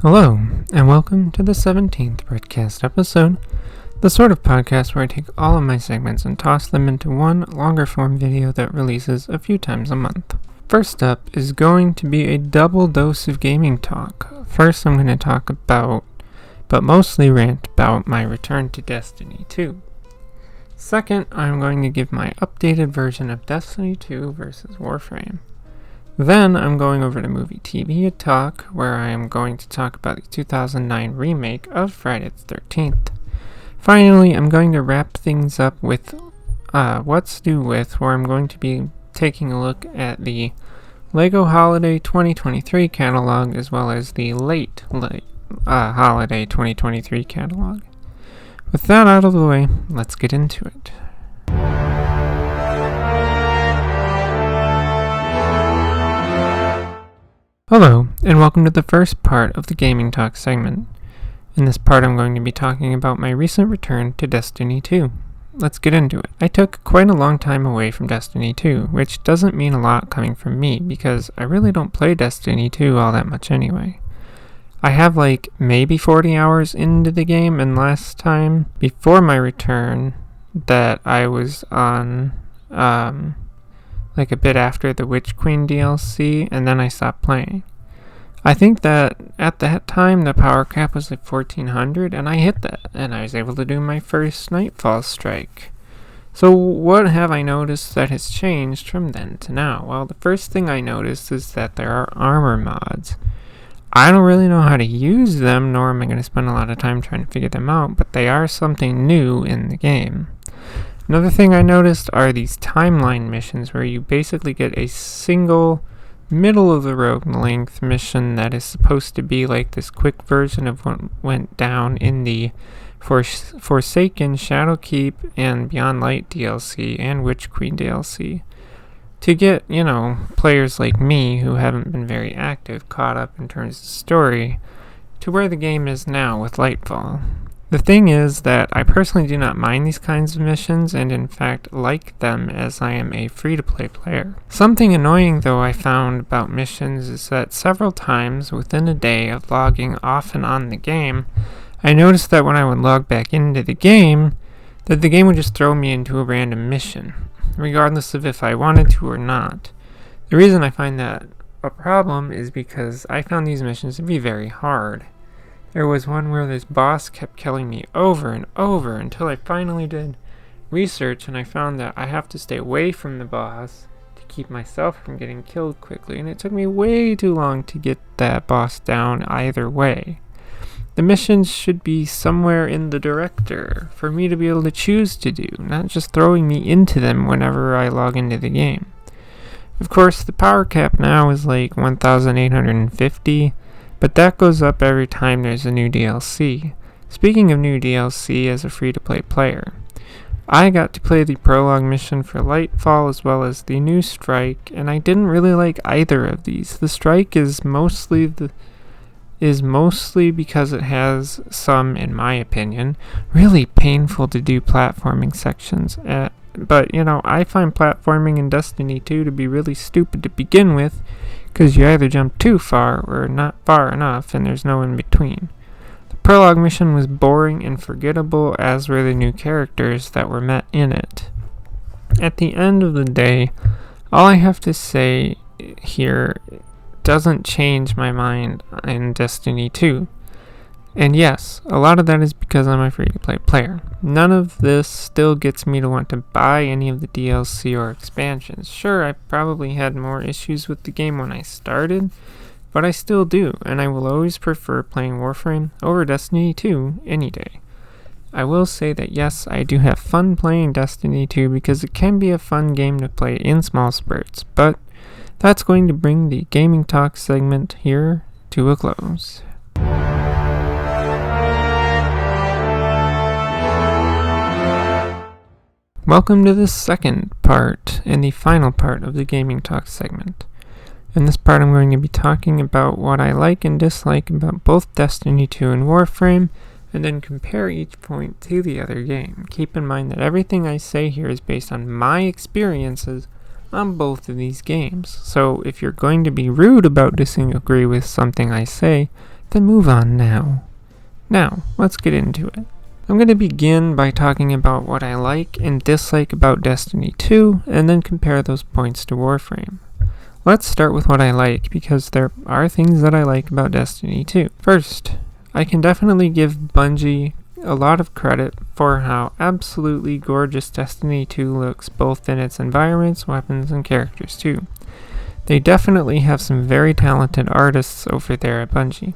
Hello, and welcome to the 17th BrettCast episode, the sort of podcast where I take all of my segments and toss them into one longer form video that releases a few times a month. First up is going to be a double dose of gaming talk. First, I'm going to talk about, but mostly rant about, my return to Destiny 2. Second, I'm going to give my updated version of Destiny 2 versus Warframe. Then I'm going over to Movie TV Talk, where I am going to talk about the 2009 remake of Friday the 13th. Finally, I'm going to wrap things up with What's New With, where I'm going to be taking a look at the LEGO Holiday 2023 catalog, as well as the late Holiday 2023 catalog. With that out of the way, let's get into it. Hello, and welcome to the first part of the Gaming Talk segment. In this part, I'm going to be talking about my recent return to Destiny 2. Let's get into it. I took quite a long time away from Destiny 2, which doesn't mean a lot coming from me, because I really don't play Destiny 2 all that much anyway. I have maybe 40 hours into the game, and last time, before my return, that I was on, a bit after the Witch Queen DLC, and then I stopped playing. I think that at that time the power cap was 1400, and I hit that, and I was able to do my first Nightfall strike. So what have I noticed that has changed from then to now? Well, the first thing I noticed is that there are armor mods. I don't really know how to use them, nor am I going to spend a lot of time trying to figure them out, but they are something new in the game. Another thing I noticed are these timeline missions where you basically get a single middle-of-the-road length mission that is supposed to be like this quick version of what went down in the Forsaken, Shadowkeep, and Beyond Light DLC and Witch Queen DLC. To get, players like me who haven't been very active caught up in terms of story to where the game is now with Lightfall. The thing is that I personally do not mind these kinds of missions, and in fact like them, as I am a free-to-play player. Something annoying though I found about missions is that several times within a day of logging off and on the game, I noticed that when I would log back into the game, that the game would just throw me into a random mission, regardless of if I wanted to or not. The reason I find that a problem is because I found these missions to be very hard. There was one where this boss kept killing me over and over until I finally did research, and I found that I have to stay away from the boss to keep myself from getting killed quickly, and it took me way too long to get that boss down either way. The missions should be somewhere in the director for me to be able to choose to do, not just throwing me into them whenever I log into the game. Of course, the power cap now is 1,850, but that goes up every time there's a new DLC. Speaking of new DLC as a free-to-play player, I got to play the prologue mission for Lightfall as well as the new Strike, and I didn't really like either of these. The Strike is mostly because it has some, in my opinion, really painful to do platforming sections. But I find platforming in Destiny 2 to be really stupid to begin with, because you either jump too far or not far enough, and there's no in between. The prologue mission was boring and forgettable, as were the new characters that were met in it. At the end of the day, all I have to say here doesn't change my mind in Destiny 2. And yes, a lot of that is because I'm a free-to-play player. None of this still gets me to want to buy any of the DLC or expansions. Sure, I probably had more issues with the game when I started, but I still do, and I will always prefer playing Warframe over Destiny 2 any day. I will say that yes, I do have fun playing Destiny 2 because it can be a fun game to play in small spurts, but that's going to bring the Gaming Talk segment here to a close. Welcome to the second part and the final part of the Gaming Talk segment. In this part I'm going to be talking about what I like and dislike about both Destiny 2 and Warframe, and then compare each point to the other game. Keep in mind that everything I say here is based on my experiences on both of these games, so if you're going to be rude about disagreeing with something I say, then move on now. Now, let's get into it. I'm going to begin by talking about what I like and dislike about Destiny 2, and then compare those points to Warframe. Let's start with what I like, because there are things that I like about Destiny 2. First, I can definitely give Bungie a lot of credit for how absolutely gorgeous Destiny 2 looks, both in its environments, weapons, and characters too. They definitely have some very talented artists over there at Bungie.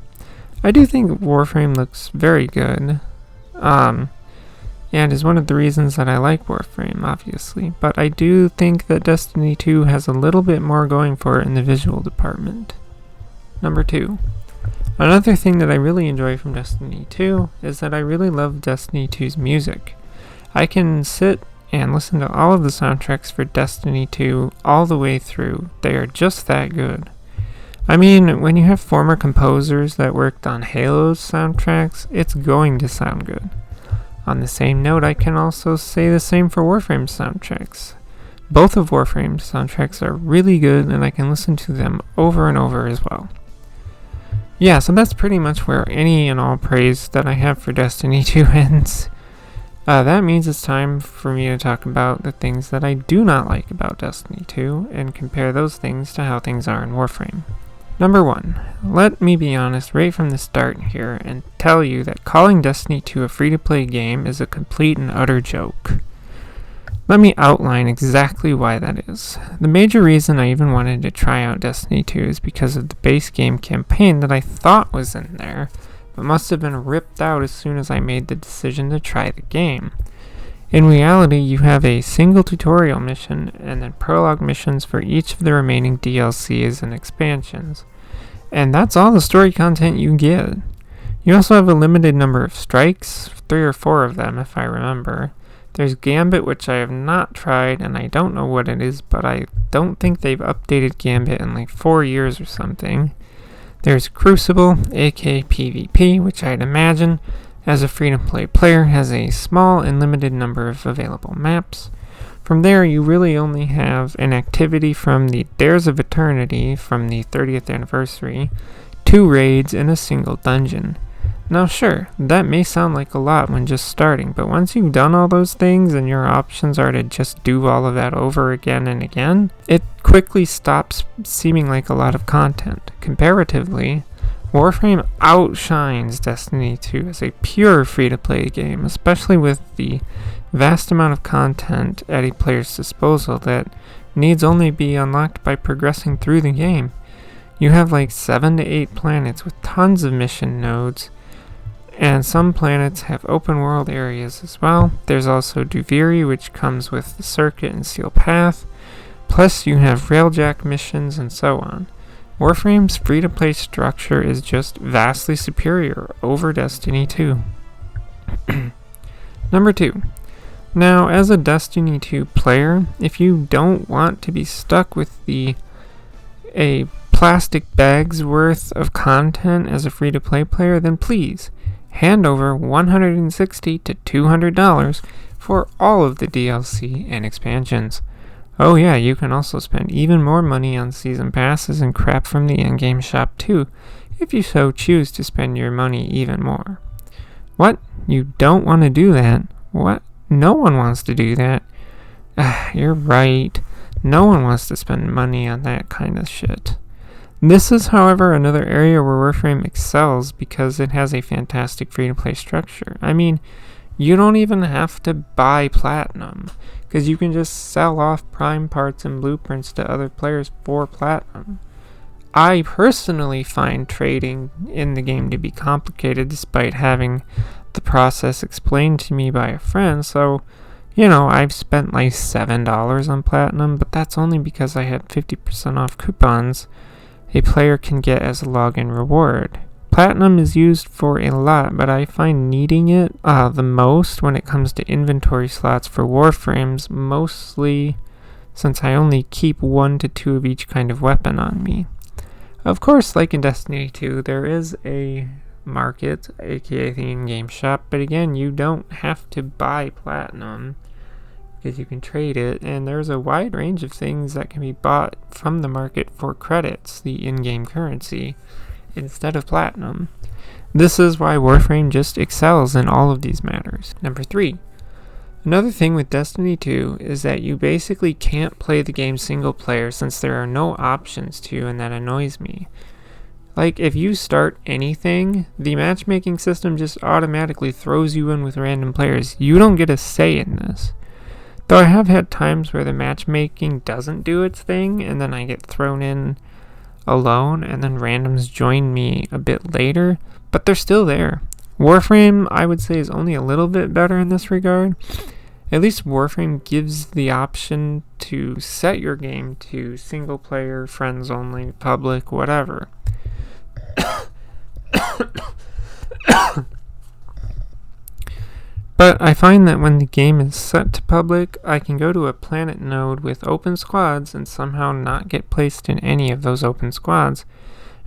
I do think Warframe looks very good, and is one of the reasons that I like Warframe, obviously, but I do think that Destiny 2 has a little bit more going for it in the visual department. Number 2. Another thing that I really enjoy from Destiny 2 is that I really love Destiny 2's music. I can sit and listen to all of the soundtracks for Destiny 2 all the way through. They are just that good. I mean, when you have former composers that worked on Halo's soundtracks, it's going to sound good. On the same note, I can also say the same for Warframe's soundtracks. Both of Warframe's soundtracks are really good, and I can listen to them over and over as well. Yeah, so that's pretty much where any and all praise that I have for Destiny 2 ends. That means it's time for me to talk about the things that I do not like about Destiny 2, and compare those things to how things are in Warframe. Number 1, let me be honest right from the start here and tell you that calling Destiny 2 a free-to-play game is a complete and utter joke. Let me outline exactly why that is. The major reason I even wanted to try out Destiny 2 is because of the base game campaign that I thought was in there, but must have been ripped out as soon as I made the decision to try the game. In reality, you have a single tutorial mission and then prologue missions for each of the remaining DLCs and expansions. And that's all the story content you get. You also have a limited number of strikes, 3 or 4 of them if I remember. There's Gambit, which I have not tried, and I don't know what it is, but I don't think they've updated Gambit in like 4 years or something. There's Crucible, aka PvP, which I'd imagine, as a free-to-play player, has a small and limited number of available maps. From there, you really only have an activity from the Dares of Eternity from the 30th anniversary, 2 raids, and a single dungeon. Now sure, that may sound like a lot when just starting, but once you've done all those things and your options are to just do all of that over again and again, it quickly stops seeming like a lot of content. Comparatively, Warframe outshines Destiny 2 as a pure free-to-play game, especially with the vast amount of content at a player's disposal that needs only be unlocked by progressing through the game. You have like 7 to 8 planets with tons of mission nodes, and some planets have open world areas as well. There's also Duviri, which comes with the circuit and Seal Path, plus you have railjack missions and so on. Warframe's free-to-play structure is just vastly superior over Destiny 2. Number 2. Now, as a Destiny 2 player, if you don't want to be stuck with a plastic bag's worth of content as a free-to-play player, then please hand over $160 to $200 for all of the DLC and expansions. Oh yeah, you can also spend even more money on season passes and crap from the in-game shop too, if you so choose to spend your money even more. What? You don't want to do that? What? No one wants to do that. You're right. No one wants to spend money on that kind of shit. This is, however, another area where Warframe excels because it has a fantastic free-to-play structure. I mean, you don't even have to buy Platinum, because you can just sell off prime parts and blueprints to other players for Platinum. I personally find trading in the game to be complicated despite having the process explained to me by a friend, so, I've spent like $7 on Platinum, but that's only because I had 50% off coupons a player can get as a login reward. Platinum is used for a lot, but I find needing it the most when it comes to inventory slots for Warframes, mostly since I only keep 1 to 2 of each kind of weapon on me. Of course, like in Destiny 2, there is a market, aka the in-game shop, but again, you don't have to buy Platinum because you can trade it, and there's a wide range of things that can be bought from the market for credits, the in-game currency, instead of Platinum. This is why Warframe just excels in all of these matters. Number 3. Another thing with Destiny 2 is that you basically can't play the game single player since there are no options to, and that annoys me. Like, if you start anything, the matchmaking system just automatically throws you in with random players. You don't get a say in this. Though I have had times where the matchmaking doesn't do its thing, and then I get thrown in alone, and then randoms join me a bit later, but they're still there. Warframe, I would say, is only a little bit better in this regard. At least Warframe gives the option to set your game to single player, friends only, public, whatever. But I find that when the game is set to public, I can go to a planet node with open squads and somehow not get placed in any of those open squads.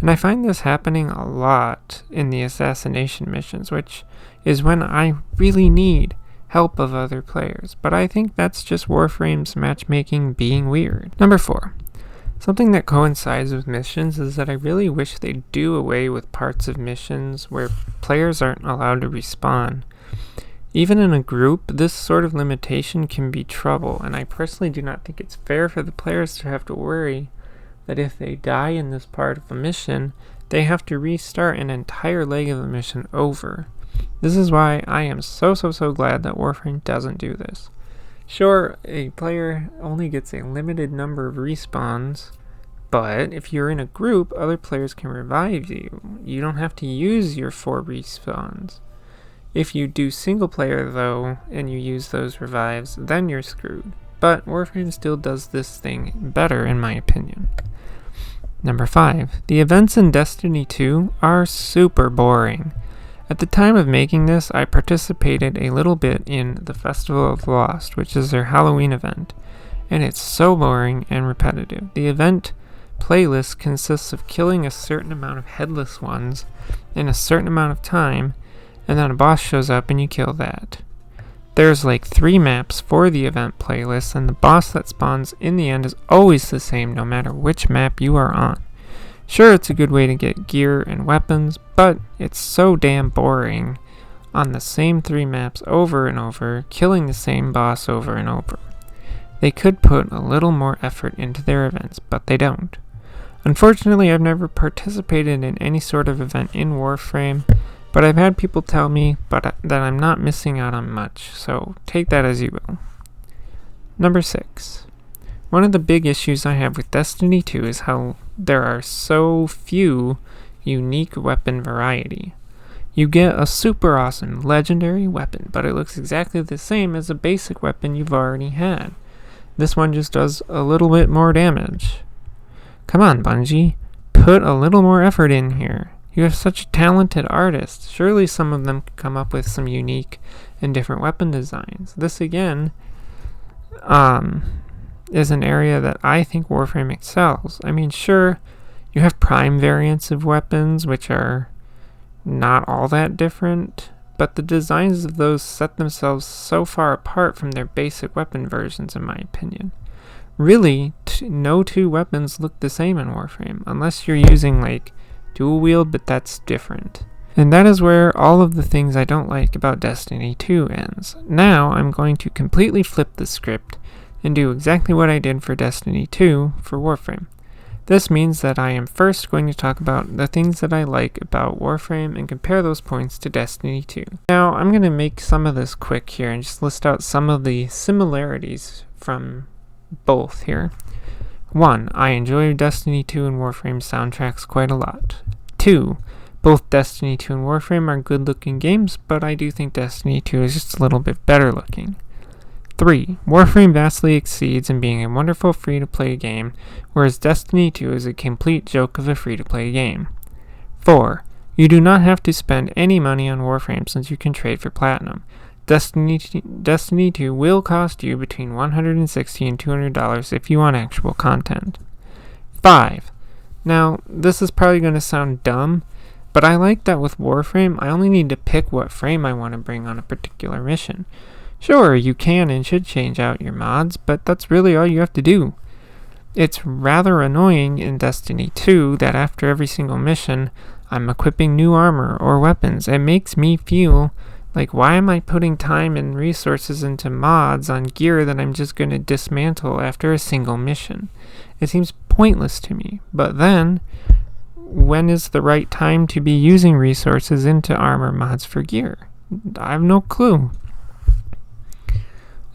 And I find this happening a lot in the assassination missions, which is when I really need help of other players. But I think that's just Warframe's matchmaking being weird. Number 4. Something that coincides with missions is that I really wish they'd do away with parts of missions where players aren't allowed to respawn. Even in a group, this sort of limitation can be trouble, and I personally do not think it's fair for the players to have to worry that if they die in this part of a mission, they have to restart an entire leg of the mission over. This is why I am so glad that Warframe doesn't do this. Sure, a player only gets a limited number of respawns, but if you're in a group, other players can revive you. You don't have to use your 4 respawns. If you do single player though, and you use those revives, then you're screwed. But Warframe still does this thing better in my opinion. Number 5. The events in Destiny 2 are super boring. At the time of making this, I participated a little bit in the Festival of the Lost, which is their Halloween event, and it's so boring and repetitive. The event playlist consists of killing a certain amount of headless ones in a certain amount of time, and then a boss shows up and you kill that. There's like 3 maps for the event playlist, and the boss that spawns in the end is always the same no matter which map you are on. Sure, it's a good way to get gear and weapons, but it's so damn boring on the same 3 maps over and over, killing the same boss over and over. They could put a little more effort into their events, but they don't. Unfortunately, I've never participated in any sort of event in Warframe, but I've had people tell me that I'm not missing out on much, so take that as you will. Number 6. One of the big issues I have with Destiny 2 is how there are so few unique weapon variety. You get a super awesome legendary weapon, but it looks exactly the same as a basic weapon you've already had. This one just does a little bit more damage. Come on, Bungie, put a little more effort in here. You have such talented artists. Surely some of them could come up with some unique and different weapon designs. This again is an area that I think Warframe excels. I mean, sure, you have prime variants of weapons, which are not all that different, but the designs of those set themselves so far apart from their basic weapon versions, in my opinion. Really, no 2 weapons look the same in Warframe, unless you're using, like, dual wield, but that's different. And that is where all of the things I don't like about Destiny 2 ends. Now, I'm going to completely flip the script and do exactly what I did for Destiny 2 for Warframe. This means that I am first going to talk about the things that I like about Warframe and compare those points to Destiny 2. Now, I'm going to make some of this quick here and just list out some of the similarities from both here. 1. I enjoy Destiny 2 and Warframe soundtracks quite a lot. 2. Both Destiny 2 and Warframe are good-looking games, but I do think Destiny 2 is just a little bit better looking. 3. Warframe vastly exceeds in being a wonderful free-to-play game, whereas Destiny 2 is a complete joke of a free-to-play game. 4. You do not have to spend any money on Warframe since you can trade for Platinum. Destiny 2 will cost you between $160 and $200 if you want actual content. 5. Now, this is probably going to sound dumb, but I like that with Warframe, I only need to pick what frame I want to bring on a particular mission. Sure, you can and should change out your mods, but that's really all you have to do. It's rather annoying in Destiny 2 that after every single mission, I'm equipping new armor or weapons. It makes me feel like, why am I putting time and resources into mods on gear that I'm just going to dismantle after a single mission? It seems pointless to me. But then, when is the right time to be using resources into armor mods for gear? I have no clue.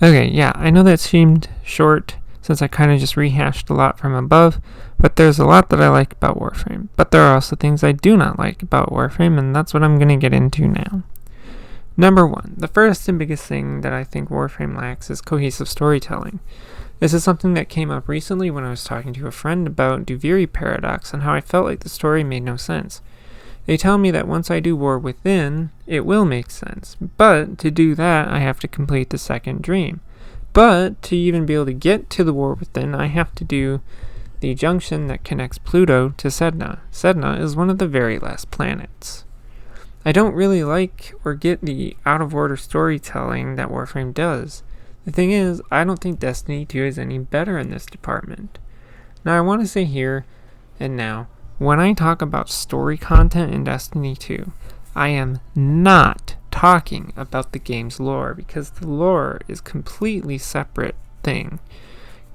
Okay, yeah, I know that seemed short since I kind of just rehashed a lot from above, but there's a lot that I like about Warframe. But there are also things I do not like about Warframe, and that's what I'm going to get into now. Number 1, the first and biggest thing that I think Warframe lacks is cohesive storytelling. This is something that came up recently when I was talking to a friend about Duviri Paradox and how I felt like the story made no sense. They tell me that once I do War Within, it will make sense, but to do that I have to complete the second dream. But to even be able to get to the War Within, I have to do the junction that connects Pluto to Sedna. Sedna is one of the very last planets. I don't really like or get the out-of-order storytelling that Warframe does. The thing is, I don't think Destiny 2 is any better in this department. Now, I want to say here and now, when I talk about story content in Destiny 2, I am not talking about the game's lore, because the lore is a completely separate thing.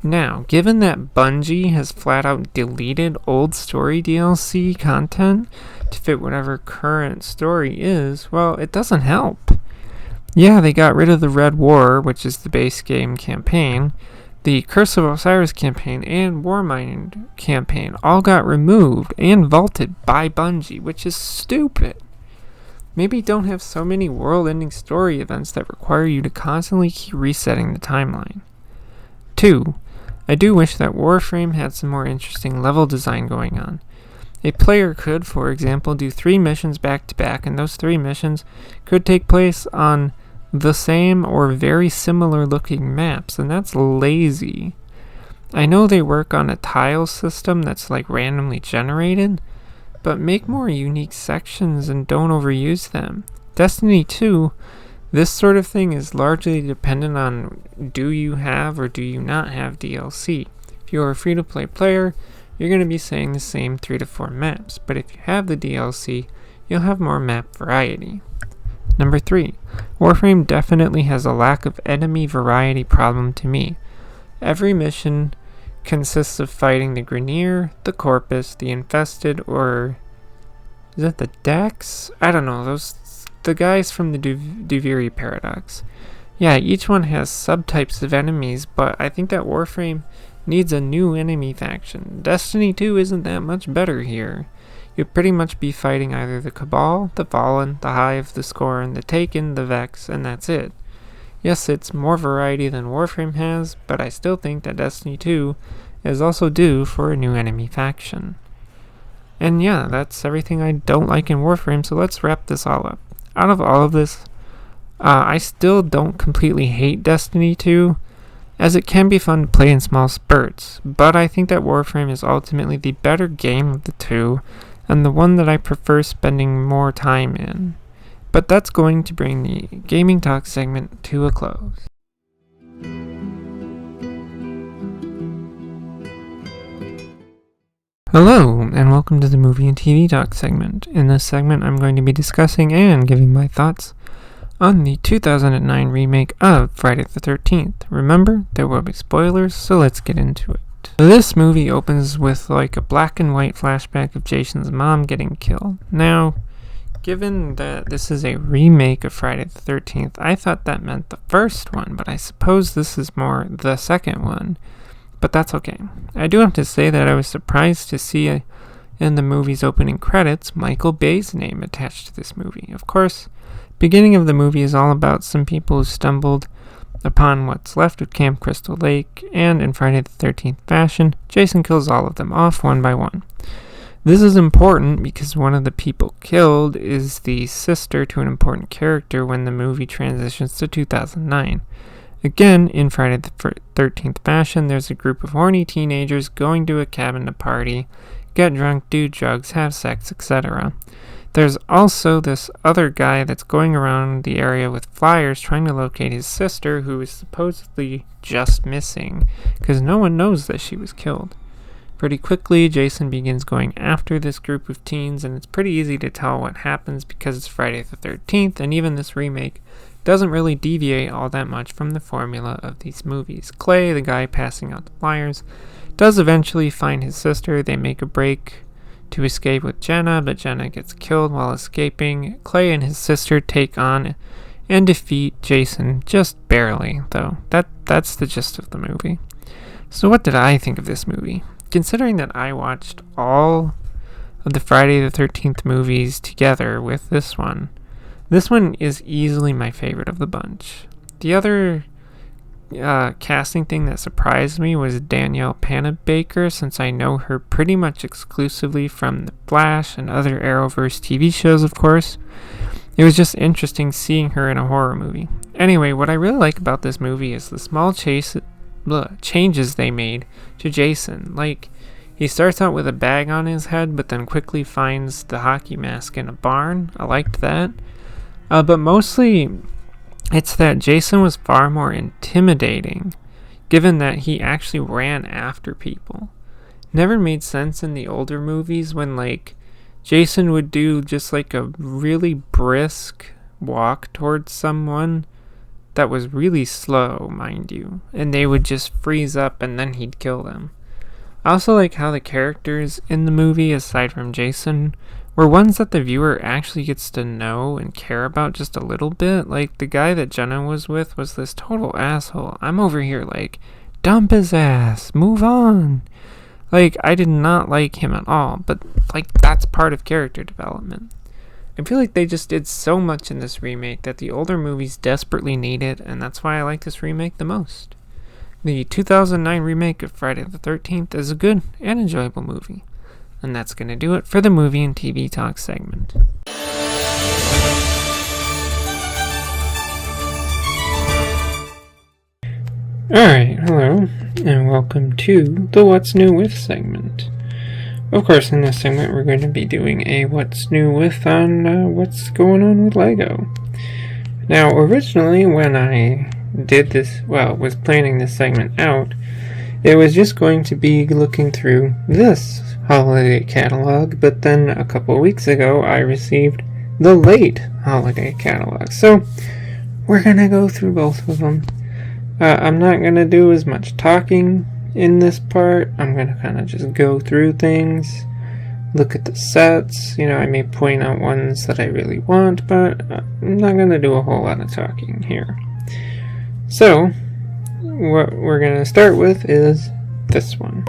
Now, given that Bungie has flat out deleted old story DLC content to fit whatever current story is, well, it doesn't help. Yeah, they got rid of the Red War, which is the base game campaign. The Curse of Osiris campaign and Warmind campaign all got removed and vaulted by Bungie, which is stupid. Maybe don't have so many world-ending story events that require you to constantly keep resetting the timeline. 2. I do wish that Warframe had some more interesting level design going on. A player could, for example, do 3 missions back to back, and those 3 missions could take place on the same or very similar looking maps, and that's lazy. I know they work on a tile system that's like randomly generated, but make more unique sections and don't overuse them. Destiny 2, this sort of thing is largely dependent on do you have or do you not have DLC. If you're a free-to-play player, you're going to be saying the same 3 to 4 maps, but if you have the DLC, you'll have more map variety. Number 3, Warframe definitely has a lack of enemy variety problem to me. Every mission consists of fighting the Grineer, the Corpus, the Infested, or is that the Dax? I don't know, the guys from the Duviri Paradox. Yeah, each one has subtypes of enemies, but I think that Warframe needs a new enemy faction. Destiny 2 isn't that much better here. You'd pretty much be fighting either the Cabal, the Fallen, the Hive, the Scorn, the Taken, the Vex, and that's it. Yes, it's more variety than Warframe has, but I still think that Destiny 2 is also due for a new enemy faction. And yeah, that's everything I don't like in Warframe, so let's wrap this all up. Out of all of this, I still don't completely hate Destiny 2, as it can be fun to play in small spurts, but I think that Warframe is ultimately the better game of the two, and the one that I prefer spending more time in. But that's going to bring the Gaming Talk segment to a close. Hello, and welcome to the Movie and TV Talk segment. In this segment, I'm going to be discussing and giving my thoughts on the 2009 remake of Friday the 13th. Remember, there will be spoilers, so let's get into it. This movie opens with like a black and white flashback of Jason's mom getting killed. Now, given that this is a remake of Friday the 13th, I thought that meant the first one, but I suppose this is more the second one. But that's okay. I do have to say that I was surprised to see in the movie's opening credits Michael Bay's name attached to this movie. Of course, beginning of the movie is all about some people who stumbled upon what's left of Camp Crystal Lake, and in Friday the 13th fashion, Jason kills all of them off one by one. This is important because one of the people killed is the sister to an important character when the movie transitions to 2009. Again, in Friday the 13th fashion, there's a group of horny teenagers going to a cabin to party, get drunk, do drugs, have sex, etc. There's also this other guy that's going around the area with flyers trying to locate his sister, who is supposedly just missing, because no one knows that she was killed. Pretty quickly, Jason begins going after this group of teens, and it's pretty easy to tell what happens because it's Friday the 13th, and even this remake doesn't really deviate all that much from the formula of these movies. Clay, the guy passing out the flyers, does eventually find his sister. They make a break to escape with Jenna, but Jenna gets killed while escaping. Clay and his sister take on and defeat Jason, just barely, though. That's the gist of the movie. So what did I think of this movie? Considering that I watched all of the Friday the 13th movies together with this one is easily my favorite of the bunch. The other casting thing that surprised me was Danielle Panabaker, since I know her pretty much exclusively from The Flash and other Arrowverse TV shows, of course. It was just interesting seeing her in a horror movie. Anyway, what I really like about this movie is the small changes they made to Jason. Like, he starts out with a bag on his head, but then quickly finds the hockey mask in a barn. I liked that. But mostly, it's that Jason was far more intimidating, given that he actually ran after people. Never made sense in the older movies when, like, Jason would do just like a really brisk walk towards someone that was really slow, mind you, and they would just freeze up and then he'd kill them. I also like how the characters in the movie, aside from Jason, were ones that the viewer actually gets to know and care about just a little bit. Like, the guy that Jenna was with was this total asshole. I'm over here like, dump his ass, move on. Like, I did not like him at all, but, like, that's part of character development. I feel like they just did so much in this remake that the older movies desperately needed, and that's why I like this remake the most. The 2009 remake of Friday the 13th is a good and enjoyable movie. And that's going to do it for the movie and TV talk segment. Alright, hello, and welcome to the What's New With segment. Of course, in this segment, we're going to be doing a What's New With on what's going on with LEGO. Now, originally, when I was planning this segment out, it was just going to be looking through this holiday catalog, but then a couple weeks ago, I received the late holiday catalog. So, we're going to go through both of them. I'm not going to do as much talking in this part. I'm going to kind of just go through things, look at the sets. I may point out ones that I really want, but I'm not going to do a whole lot of talking here. So, what we're going to start with is this one.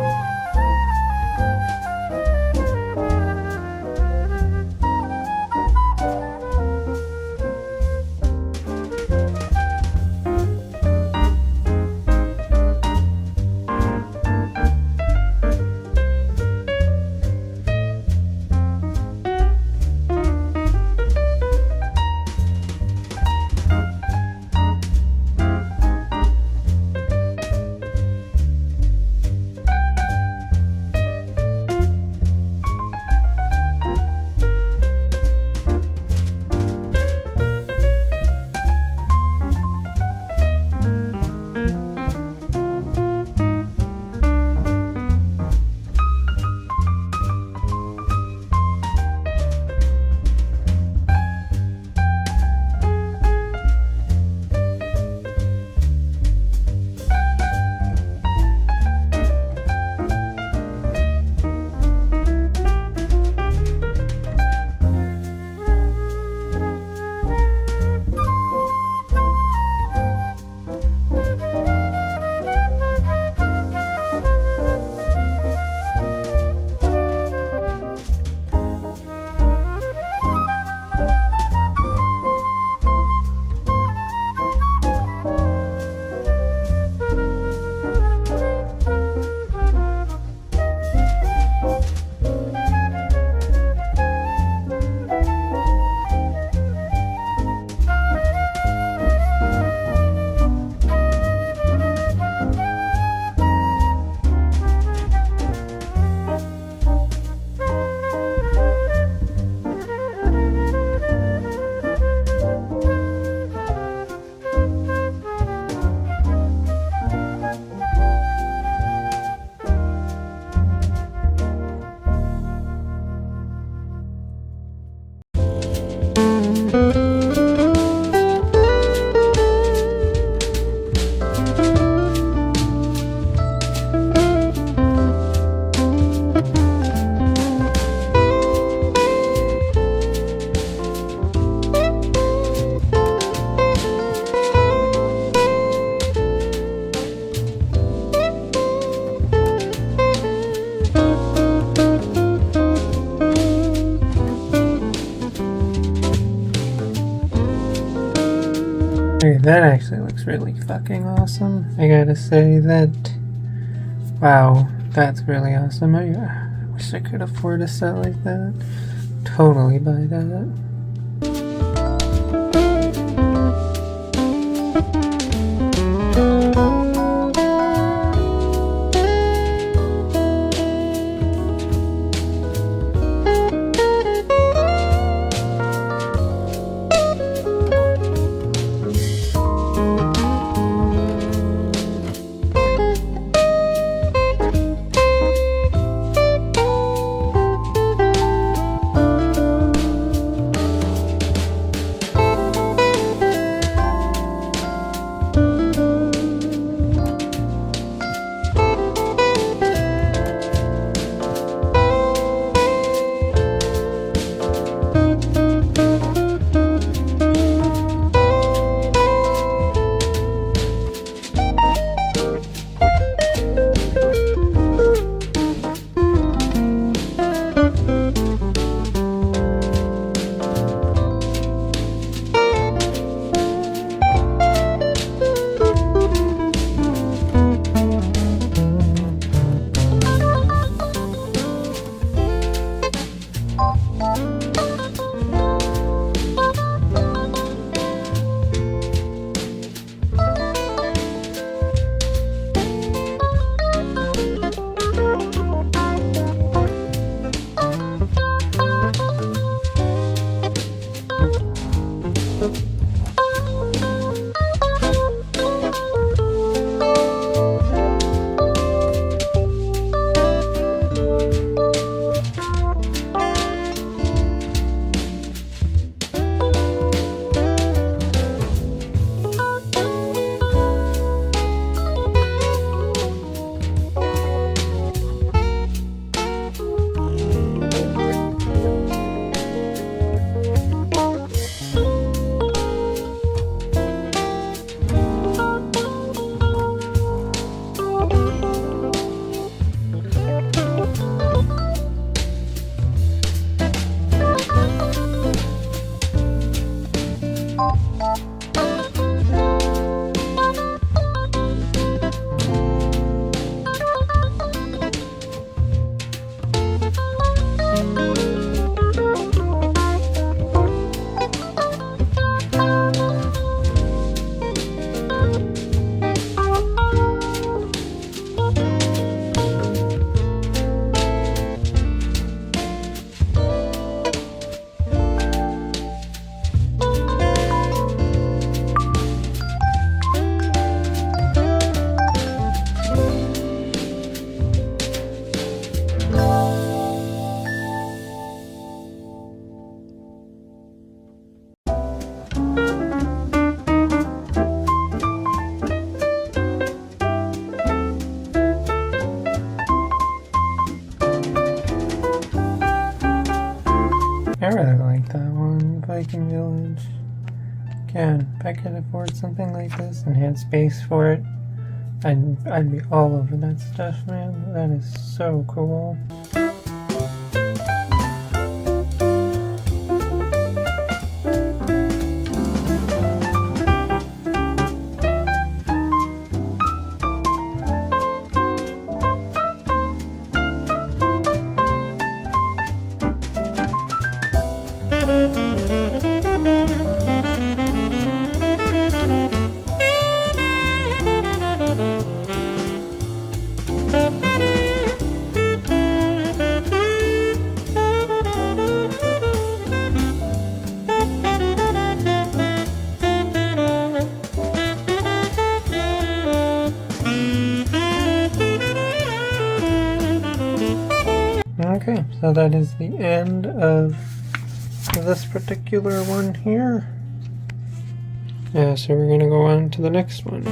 that actually looks really fucking awesome. I gotta say that. Wow, that's really awesome. I wish I could afford a set like that. Totally buy that. I really like that one, Viking Village. Again, if I could afford something like this and had space for it, I'd be all over that stuff, man. That is so cool. Okay, so that is the end of this particular one here. Yeah, so we're gonna go on to the next one.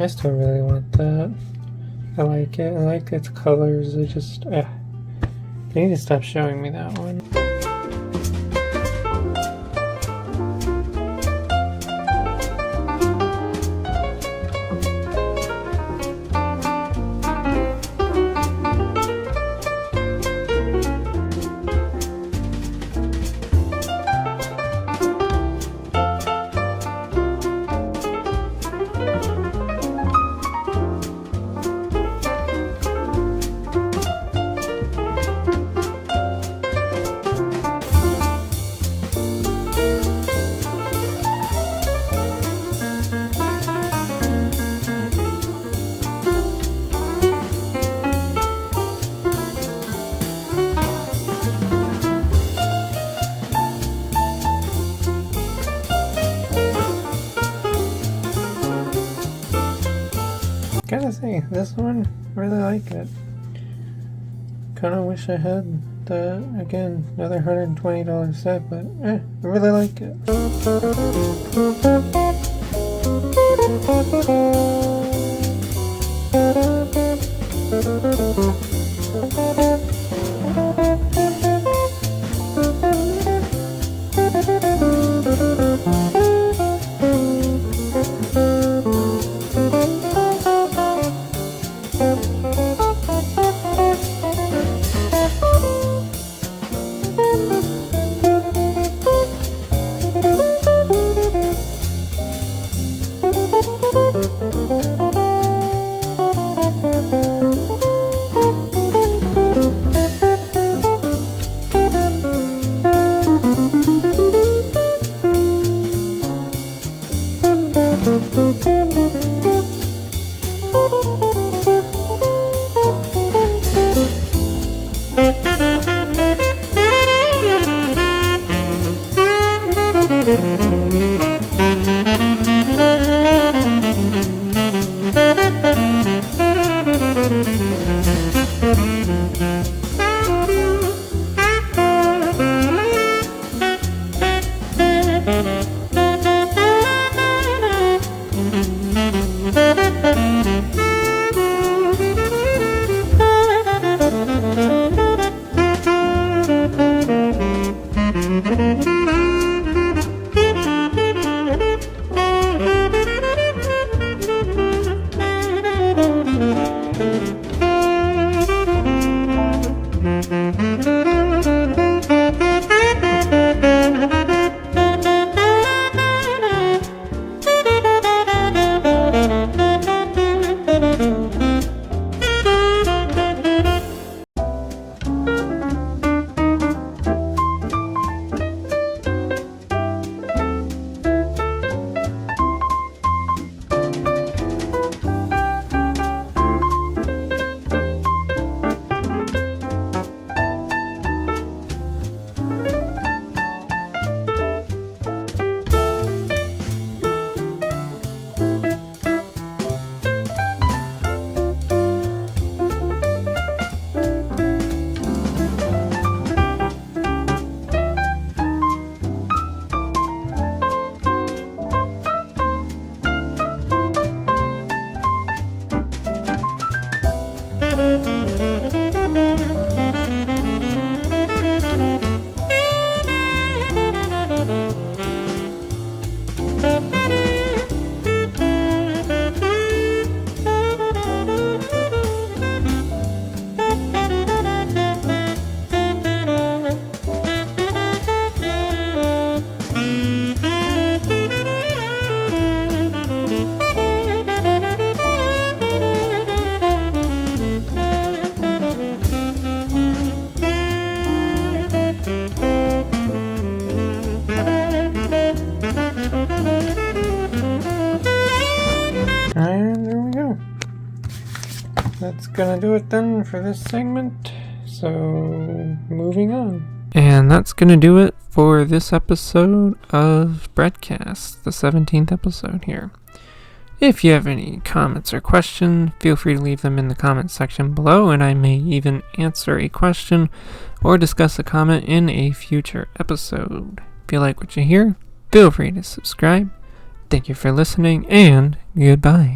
I still really want that. I like it. I like its colors. They need to stop showing me that one. Gotta say, this one, really like it. Kinda wish I had the, again, another $120 set, but I really like it. And there we go. That's gonna do it then for this segment. So, moving on. And that's gonna do it for this episode of BrettCast, the 17th episode here. If you have any comments or questions, feel free to leave them in the comments section below, and I may even answer a question or discuss a comment in a future episode. If you like what you hear, feel free to subscribe. Thank you for listening, and goodbye.